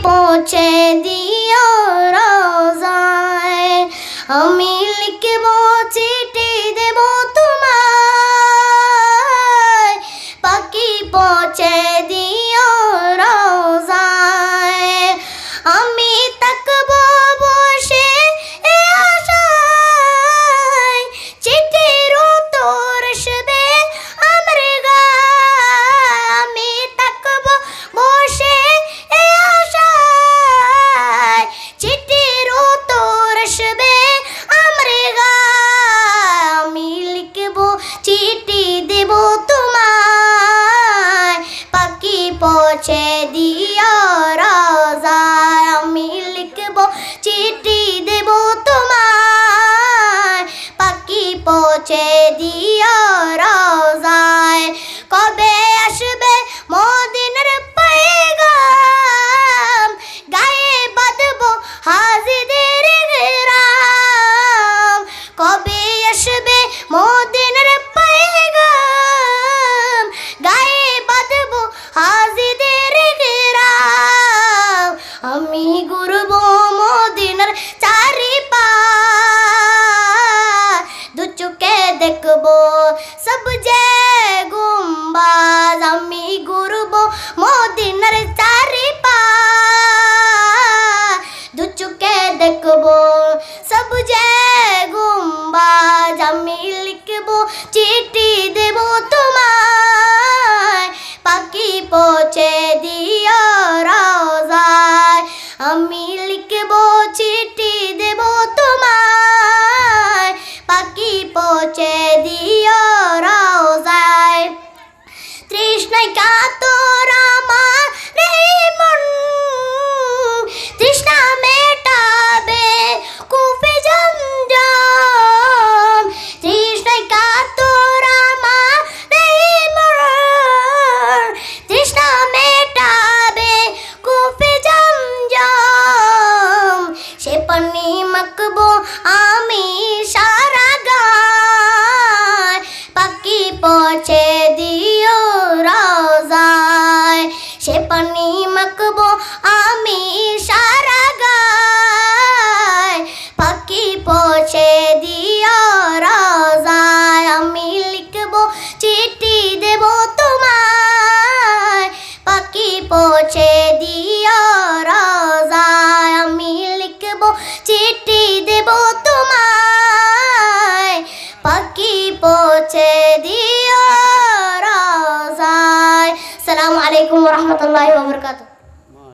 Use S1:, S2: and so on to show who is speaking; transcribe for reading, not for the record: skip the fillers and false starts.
S1: পৌঁছে দিও রোজায়। আমি লিখবো চিঠি দেব তোমায়, পাখি পৌঁছে দিও রোজায়। আমি তাকবো বসে এ আশায়, চিঠির উত্তর আসবে আমার গায়ে। আমি তাকবো বসে এ আশায়, চিঠির উত্তর আসবে আমার গায়ে। আমি লিখবো চিঠি দেব তোমায়, পাখি পৌঁছে দিও রোজায়। আমি লিখবো চিঠি দেব তোমায়, পাখি পৌঁছে দিও রোজায়। কবে আসবে মদিনার পয়গাম, গায়ে বাঁধবো হাজিদের গ্রাম। কবে আসবে মদিনার পয়গাম, গায়ে বাঁধবো হাজিদের গ্রাম। আমি ঘুরবো মদিনার চারিপাশ, দু চোখে দেখবো সবজে গুম্বাজ। আমি ঘুরবো মদিনার চারিপাশ, দু চোখে দেখবো সবজে গুম্বাজ। আমি লিখবো চিঠি দেব তোমায়, পাখি পৌঁছে দিও রোজায়। আমি লিখবো চিঠি দেব তোমায়, পাখি পৌঁছে দিও রোজায়। তৃষ্ণায় কাতর আমার এই মন, তৃষ্ণা মেটাবে কূপে জমজম। তৃষ্ণায় কাতর আমার এই মন, তৃষ্ণা মেটাবে কূপে জমজম। সে পানি মাখবো আমি সারা গায়, পাখি পৌঁছে দিও রোজায়। সে পানি মাখবো আমি সারা গায়, পাখি পৌঁছে দিও রোজায়। আমি লিখবো চিঠি দেব তোমায়, পাখি পৌঁছে দিও রোজায়। আমি লিখবো চিঠি দেব তোমায়, পাখি পৌঁছে দিও রোজায়। আসসালামু আলাইকুম ওয়া রাহমাতুল্লাহি ওয়া বারাকাতুহু।